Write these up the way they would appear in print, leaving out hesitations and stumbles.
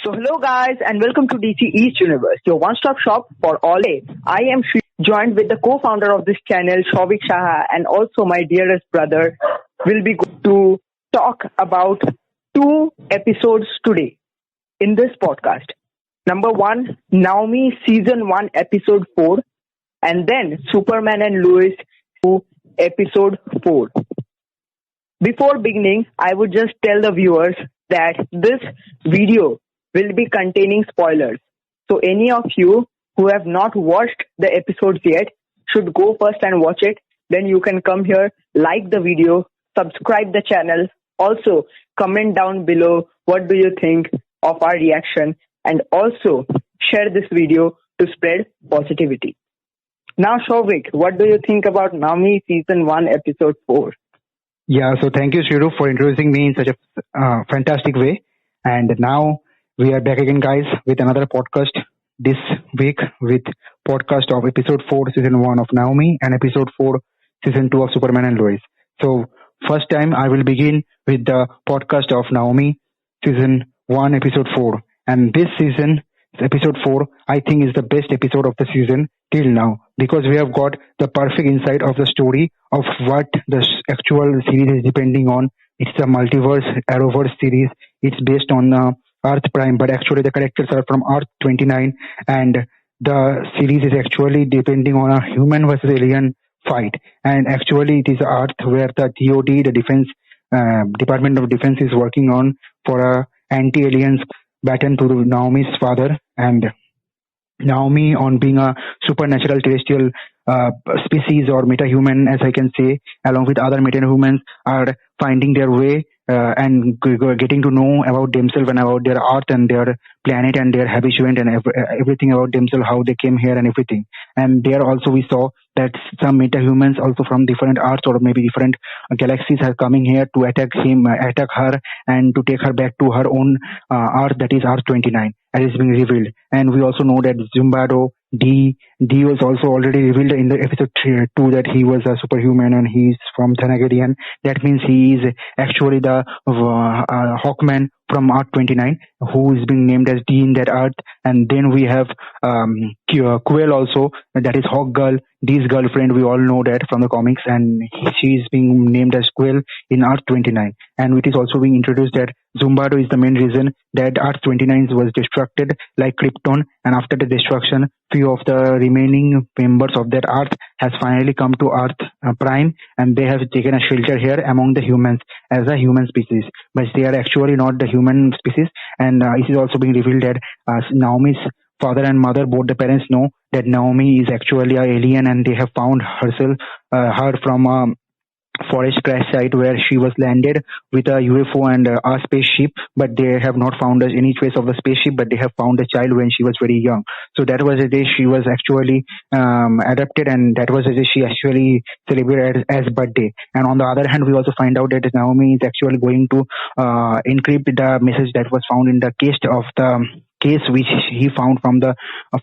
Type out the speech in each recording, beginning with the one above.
So hello guys and welcome to DC East Universe, your one-stop shop for all A. I am Shri, joined with the co-founder of this channel, Shavik Shah, and also my dearest brother. Will be going to talk about two episodes today in this podcast. Number one, Naomi season 1 episode 4, and then Superman and Lois 2 episode 4. Before beginning, I would just tell the viewers that this video will be containing spoilers. So any of you who have not watched the episodes yet should go first and watch it. Then you can come here, like the video, subscribe the channel. Also, comment down below what do you think of our reaction, and also share this video to spread positivity. Now, Shavik, what do you think about Naomi season 1 episode 4? Yeah, so thank you, Shiru, for introducing me in such a fantastic way. And now we are back again, guys, with another podcast this week with podcast of episode 4, season 1 of Naomi and episode 4, season 2 of Superman and Lois. So first time I will begin with the podcast of Naomi, season 1, episode 4. And this season, episode 4, I think is the best episode of the season till now, because we have got the perfect insight of the story of what the actual series is depending on. It's a multiverse, Arrowverse series. It's based on Earth Prime, but actually the characters are from Earth 29, and the series is actually depending on a human versus alien fight. And actually it is Earth where the DoD, the Defense Department of Defense, is working on for a anti-aliens baton to Naomi's father, and Naomi, on being a supernatural terrestrial species or metahuman, as I can say, along with other metahumans, are finding their way and getting to know about themselves and about their earth and their planet and their habitat and everything about themselves, how they came here and everything. And there also we saw that some metahumans also from different earths or maybe different galaxies are coming here to attack her, and to take her back to her own earth, that is Earth 29, as is being revealed. And we also know that Zumbado D was also already revealed in the episode 2 that he was a superhuman and he's from Thanagarian. That means he is actually the Hawkman from Earth 29, who is being named as D in that Earth. And then we have Quill also, that is Hawk Girl, D's girlfriend. We all know that from the comics, and she is being named as Quill in Earth 29. And it is also being introduced that Zumbado is the main reason that Earth 29 was destructed like Krypton, and after the destruction, few of the remaining members of that Earth has finally come to Earth Prime, and they have taken a shelter here among the humans as a human species, but they are actually not the human species. And it is also being revealed that Naomi's father and mother, both the parents, know that Naomi is actually an alien, and they have found her from a forest crash site where she was landed with a UFO and a spaceship, but they have not found any trace of the spaceship, but they have found a child when she was very young. So that was the day she was actually adopted, and that was the day she actually celebrated as birthday. And on the other hand, we also find out that Naomi is actually going to encrypt the message that was found in the case which he found from the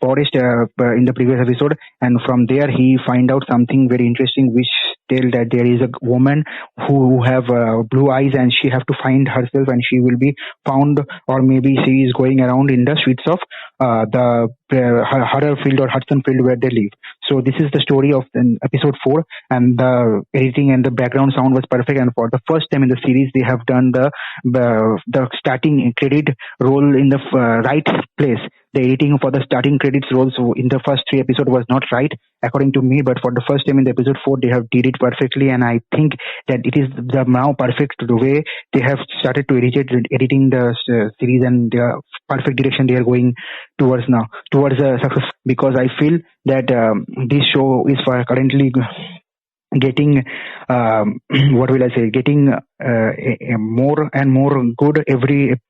forest in the previous episode. And from there he find out something very interesting, which tell that there is a woman who have blue eyes, and she have to find herself, and she will be found, or maybe she is going around in the streets of the Huddersfield or Hudson Field where they live. So this is the story of episode 4, and the editing and the background sound was perfect. And for the first time in the series, they have done the starting credit roll in the right place. The editing for the starting credits rolls in the first 3 episodes was not right, according to me, but for the first time in the episode 4, they have did it perfectly, and I think that it is the now perfect the way they have started to editing the series, and the perfect direction they are going towards now, towards success, because I feel that this show is currently getting what will I say, getting more and more good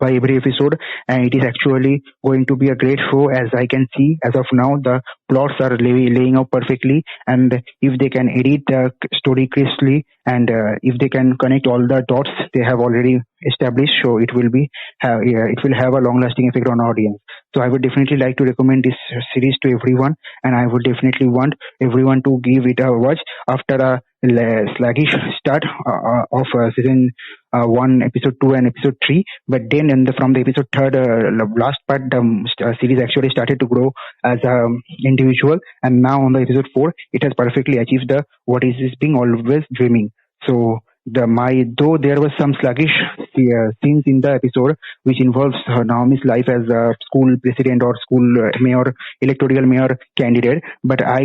by every episode, and it is actually going to be a great show. As I can see as of now, the plots are laying out perfectly, and if they can edit the story crisply, and if they can connect all the dots they have already established, so it will have a long lasting effect on audience. So I would definitely like to recommend this series to everyone, and I would definitely want everyone to give it a watch after sluggish start of season 1, episode 2, and episode 3. But then from the episode 3, last part, the series actually started to grow as an individual. And now on the episode 4, it has perfectly achieved the what is being always dreaming. So though there was some sluggish scenes in the episode which involves Naomi's life as a school president or school mayor, electoral mayor candidate, but I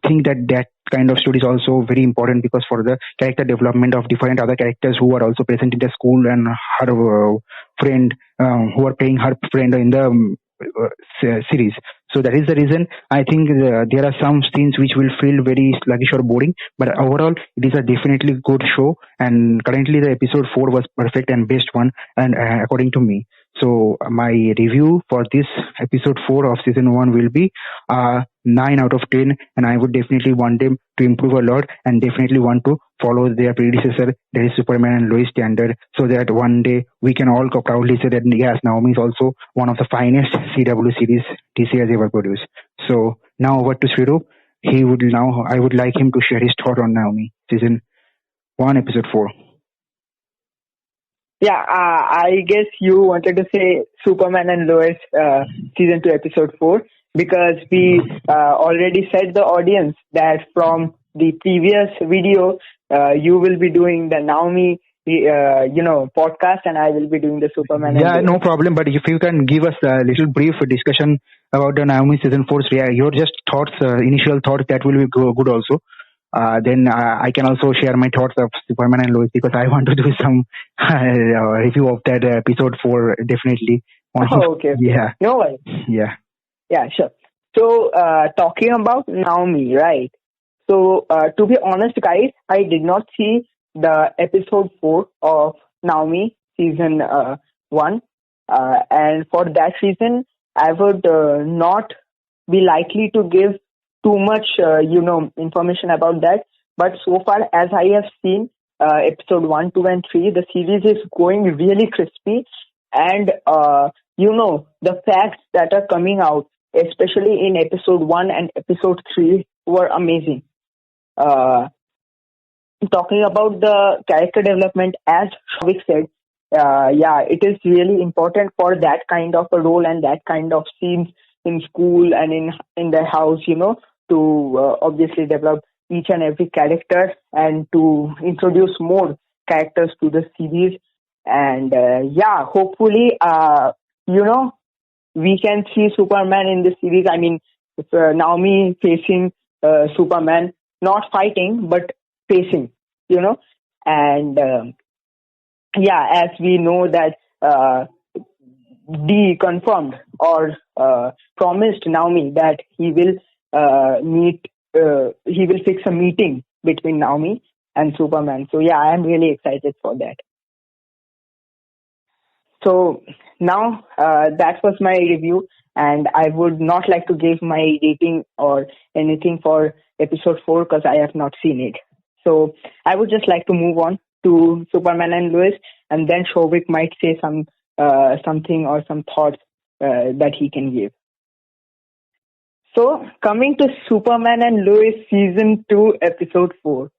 think that kind of story is also very important because for the character development of different other characters who are also present in the school and her friend who are playing her friend in the series. So that is the reason I think there are some scenes which will feel very sluggish or boring, but overall it is a definitely good show. And currently the episode 4 was perfect and best one, and according to me. So my review for this episode 4 of season 1 will be 9 out of 10, and I would definitely want them to improve a lot and definitely want to follow their predecessor, that is Superman and Lois standard, so that one day we can all proudly say that yes, Naomi is also one of the finest CW series DC has ever produced. So now over to Sriru. I would like him to share his thought on Naomi, season 1, episode 4. Yeah, I guess you wanted to say Superman and Lois season 2, episode 4, because we already said the audience that from the previous video, you will be doing the Naomi podcast, and I will be doing the Superman. Yeah, no problem. But if you can give us a little brief discussion about the Naomi season 4, your just thoughts, initial thoughts, that will be good also. Then I can also share my thoughts of Superman and Lois because I want to do some review of that episode 4 definitely. Okay. Yeah. No worries. Yeah. Yeah, sure. So talking about Naomi, right? So to be honest, guys, I did not see the episode 4 of Naomi season 1, and for that reason, I would not be likely to give too much, information about that. But so far as I have seen episode 1, 2, and 3, the series is going really crispy. And, the facts that are coming out, especially in episode 1 and episode 3, were amazing. Talking about the character development, as Shavik said, it is really important for that kind of a role and that kind of scenes in school and in the house, to obviously develop each and every character and to introduce more characters to the series. And hopefully, we can see Superman in this series. I mean, Naomi facing Superman, not fighting, but facing, and as we know that D confirmed or promised Naomi that he will fix a meeting between Naomi and Superman. So I am really excited for that. So now that was my review, and I would not like to give my rating or anything for episode 4 because I have not seen it. So I would just like to move on to Superman and Lois, and then Shovik might say something or some thoughts that he can give. So coming to Superman and Lois season 2 episode 4,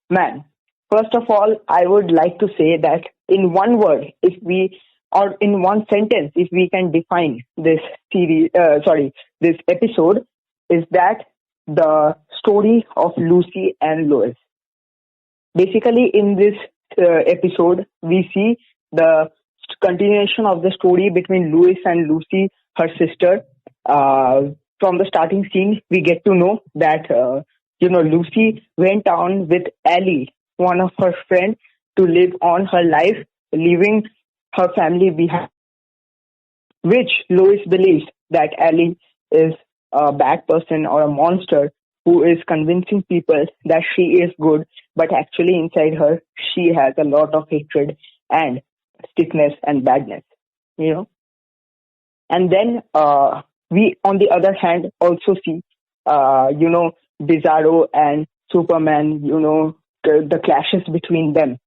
man, first of all, I would like to say that in one word, in one sentence, if we can define this this episode, is that the story of Lucy and Lois. Basically, in this episode, we see the continuation of the story between Lois and Lucy, her sister. From the starting scene, we get to know that, Lucy went on with Ellie, one of her friends, to live on her life, leaving her family behind, which Lois believes that Ellie is a bad person or a monster who is convincing people that she is good, but actually inside her, she has a lot of hatred and stiffness and badness, And then we, on the other hand, also see, Bizarro and Superman, the clashes between them.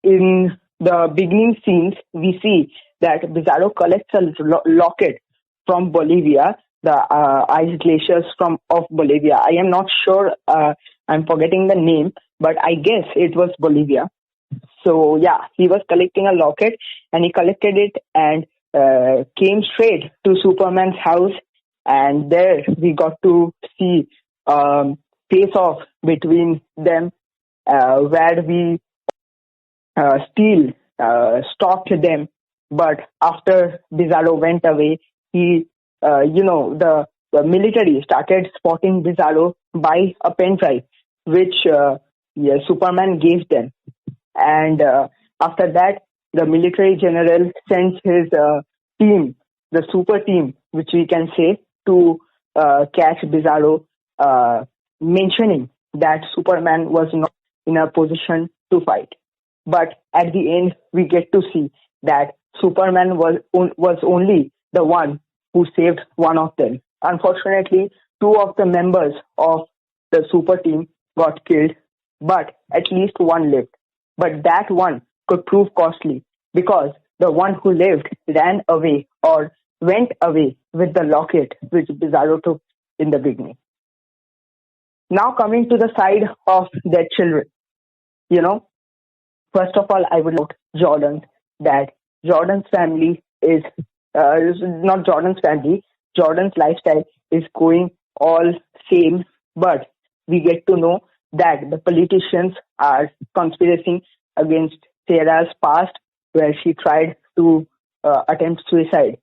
In the beginning scenes, we see that Bizarro collects a locket from Bolivia, the ice glaciers of Bolivia. I am not sure. I'm forgetting the name, but I guess it was Bolivia. So yeah, he was collecting a locket and he collected it and came straight to Superman's house. And there we got to see face off between them, where we Steel stopped them. But after Bizarro went away, he, the military started spotting Bizarro by a pen drive, which yeah, Superman gave them. And after that, the military general sends his team, the super team, which we can say, to catch Bizarro, uh, mentioning that Superman was not in a position to fight. But at the end, we get to see that Superman was only the one who saved one of them. Unfortunately, two of the members of the super team got killed, but at least one lived. But that one could prove costly because the one who lived ran away or went away with the locket which Bizarro took in the beginning. Now coming to the side of their children, you know, first of all, I would note Jordan that Jordan's family is not Jordan's family. Jordan's lifestyle is going all same, but we get to know that the politicians are conspiring against Sarah's past, where she tried to attempt suicide,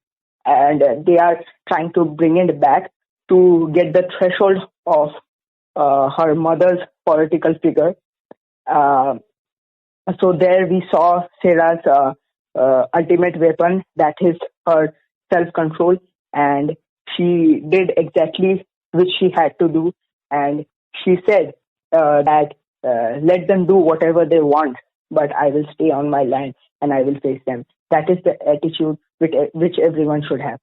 and they are trying to bring it back to get the threshold of her mother's political figure. Uh, so there we saw Sarah's ultimate weapon, that is her self-control, and she did exactly which she had to do, and she said that let them do whatever they want, but I will stay on my land and I will face them. That is the attitude which everyone should have.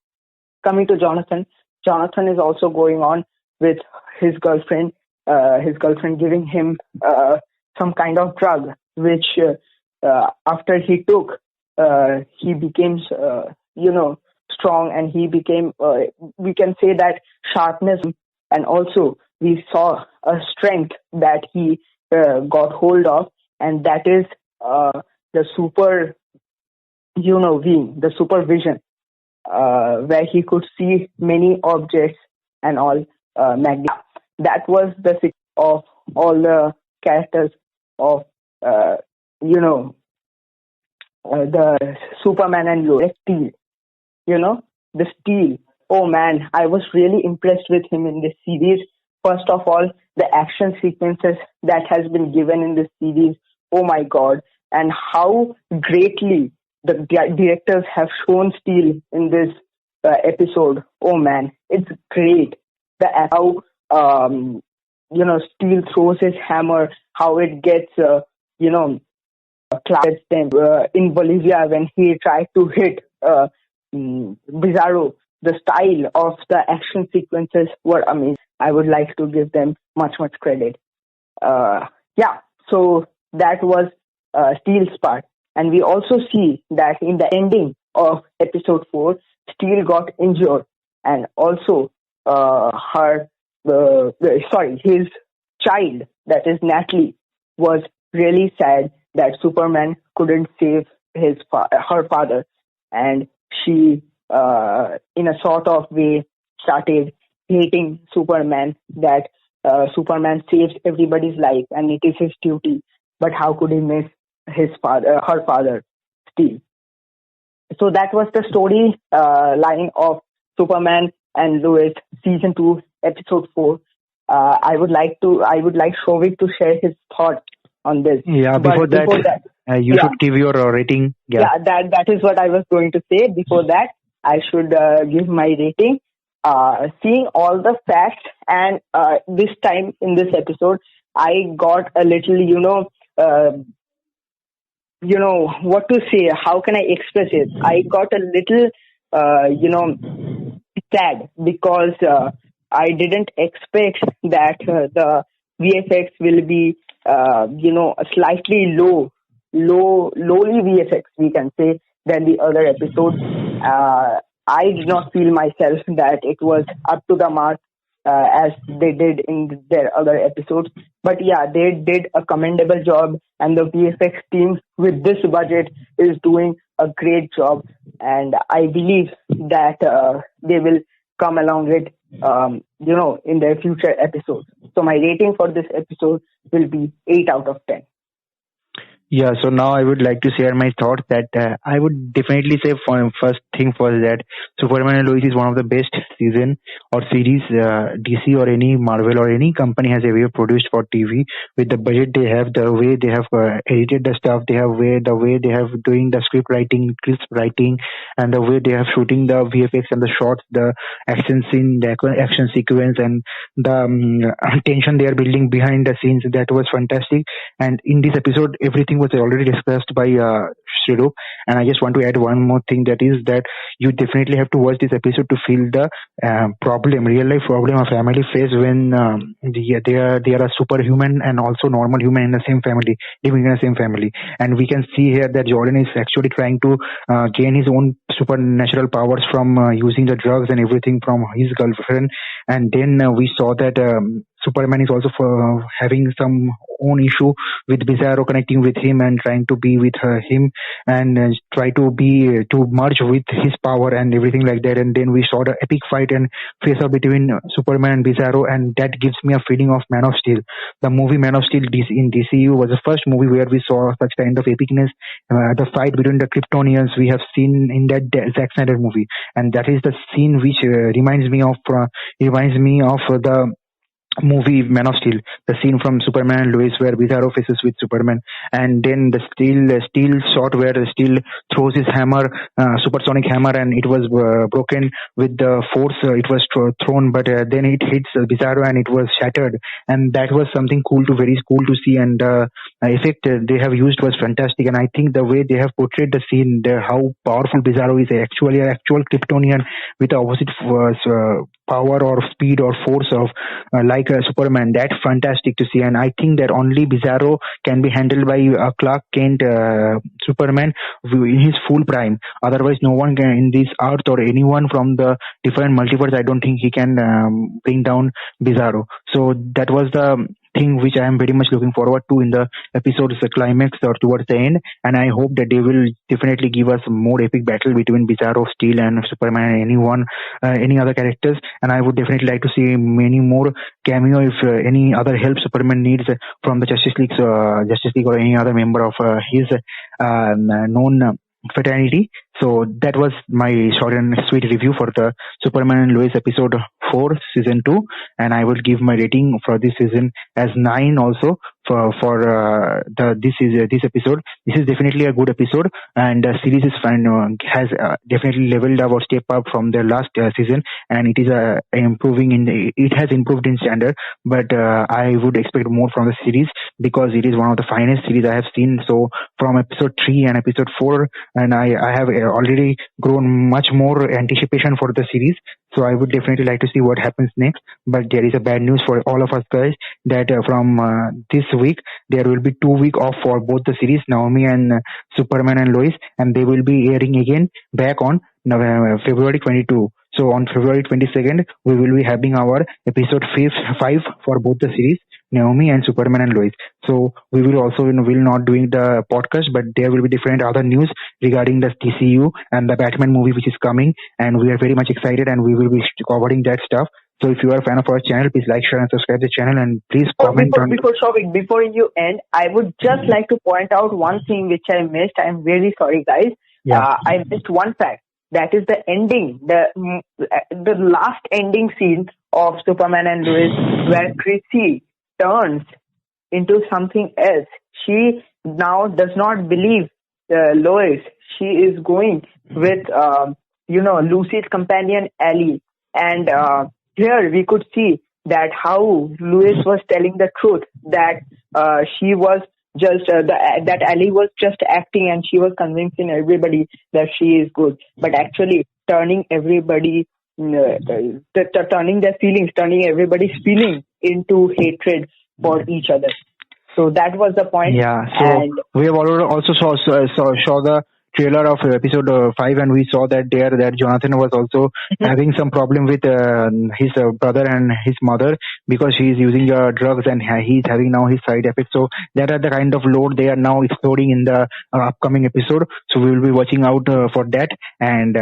Coming to Jonathan, Jonathan is also going on with his girlfriend giving him some kind of drug, which after he took, he became, strong, and he became, we can say that sharpness, and also we saw a strength that he got hold of, and that is the super, being, the supervision, where he could see many objects and all. That was the secret of all the characters of, uh, you know, the Superman and Lois. Steel, the Steel. Oh man, I was really impressed with him in this series. First of all, the action sequences that has been given in this series. Oh my God, and how greatly the directors have shown Steel in this episode. Oh man, it's great. The how Steel throws his hammer, how it gets clashes them in Bolivia when he tried to hit Bizarro. The style of the action sequences were amazing. I would like to give them much credit. Yeah, so that was Steel's part. And we also see that in the ending of episode 4, Steel got injured, and also his child, that is Natalie, was really sad that Superman couldn't save her father, and she, in a sort of way, started hating Superman. That Superman saves everybody's life, and it is his duty. But how could he miss her father, Steel? So that was the story line of Superman and Lois, season 2, episode 4. I would like Shovik to share his thought on this. Yeah, before that, you should give your rating. Yeah, that is what I was going to say. Before that, I should give my rating. Seeing all the facts, and this time in this episode, I got a little, what to say. How can I express it? I got a little, sad, because I didn't expect that the VFX will be, a slightly lowly VFX, we can say, than the other episodes. I did not feel myself that it was up to the mark. as they did in their other episodes. But yeah, they did a commendable job, and the VFX team with this budget is doing a great job. And I believe that they will come along with, in their future episodes. So my rating for this episode will be 8 out of 10. Yeah, so now I would like to share my thoughts that I would definitely say first thing first that Superman and Lois is one of the best season or series DC or any Marvel or any company has ever produced for TV with the budget they have, the way they have edited the stuff, the way they have doing the script writing, crisp writing, and the way they have shooting the VFX and the shots, the action scene, the action sequence, and the tension they are building behind the scenes. That was fantastic. And in this episode, everything was already discussed by Shriru. And I just want to add one more thing, that is that you definitely have to watch this episode to feel the real life problem a family face when they are a superhuman and also normal human in the same family, living in the same family. And we can see here that Jordan is actually trying to gain his own supernatural powers from using the drugs and everything from his girlfriend. And then we saw that Superman is also having some own issue with Bizarro connecting with him and trying to be with him and try to merge with his power and everything like that. And then we saw the epic fight and face off between Superman and Bizarro, and that gives me a feeling of Man of Steel. The movie Man of Steel in DCU was the first movie where we saw such kind of epicness. The fight between the Kryptonians we have seen in that Zack Snyder movie, and that is the scene which reminds me of the movie Man of Steel, the scene from Superman and Lois where Bizarro faces with Superman, and then the steel shot where the Steel throws his hammer, supersonic hammer, and it was broken with the force. It was thrown, but then it hits Bizarro and it was shattered, and that was something very cool to see. And effect they have used was fantastic, and I think the way they have portrayed the scene, how powerful Bizarro is, actually an actual Kryptonian with the opposite power or speed or force of like Superman. That's fantastic to see, and I think that only Bizarro can be handled by Clark Kent Superman in his full prime. Otherwise, no one can in this earth or anyone from the different multiverse. I don't think he can bring down Bizarro. So that was the thing which I am very much looking forward to in the episode's climax or towards the end, and I hope that they will definitely give us more epic battle between Bizarro, Steel, and Superman, and any other characters. And I would definitely like to see many more cameo if any other help Superman needs from the Justice League or any other member of his known fraternity. So that was my short and sweet review for the Superman and Lois episode 4 season 2, and I will give my rating for this season as 9 also for this episode. This is definitely a good episode, and the series is fine, has definitely leveled up or stepped up from the last season, and it is it has improved in standard. But I would expect more from the series because it is one of the finest series I have seen. So from episode 3 and episode 4, and I have already grown much more anticipation for the series. So I would definitely like to see what happens next. But there is a bad news for all of us guys that from this week there will be 2 weeks off for both the series, Naomi and Superman and Lois, and they will be airing again back on February 22. So on February 22nd, we will be having our episode 5 for both the series, Naomi and Superman and Lois. So we will also will not doing the podcast, but there will be different other news regarding the TCU and the Batman movie which is coming, and we are very much excited, and we will be covering that stuff. So if you are a fan of our channel, please like, share, and subscribe the channel, and please comment before you end, I would just like to point out one thing which I missed. I'm very sorry, guys. Yeah. I missed one fact. That is the ending, the last ending scene of Superman and Lois, where Chrissy turns into something else. She now does not believe Lois. She is going with Lucy's companion Ellie, and here we could see that how Lois was telling the truth, that she was just that Ellie was just acting, and she was convincing everybody that she is good, but actually turning everybody, turning their feelings, turning everybody's feeling into hatred for each other. So that was the point. Yeah. So we have already also saw the trailer of episode 5, and we saw that there that Jonathan was also having some problem with his brother and his mother because he is using drugs, and he is having now his side effects. So that are the kind of load they are now exploring in the upcoming episode. So we will be watching out for that. And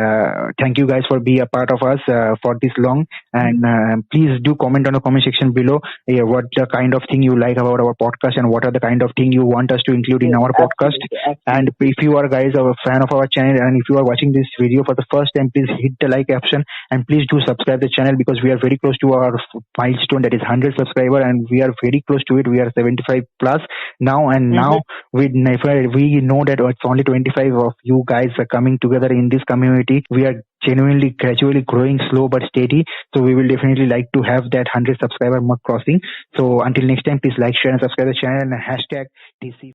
thank you guys for being a part of us for this long. And please do comment on the comment section below what the kind of thing you like about our podcast and what are the kind of thing you want us to include in our podcast. And if you are guys a fan of our channel and if you are watching this video for the first time, please hit the like option and please do subscribe the channel because we are very close to our milestone, that is 100 subscriber, and we are very close to it. We are 75 plus now, and now we know that it's only 25 of you guys are coming together in this community. We are genuinely gradually growing slow but steady, so we will definitely like to have that 100 subscriber mark crossing. So until next time, please like, share and subscribe the channel and hashtag DC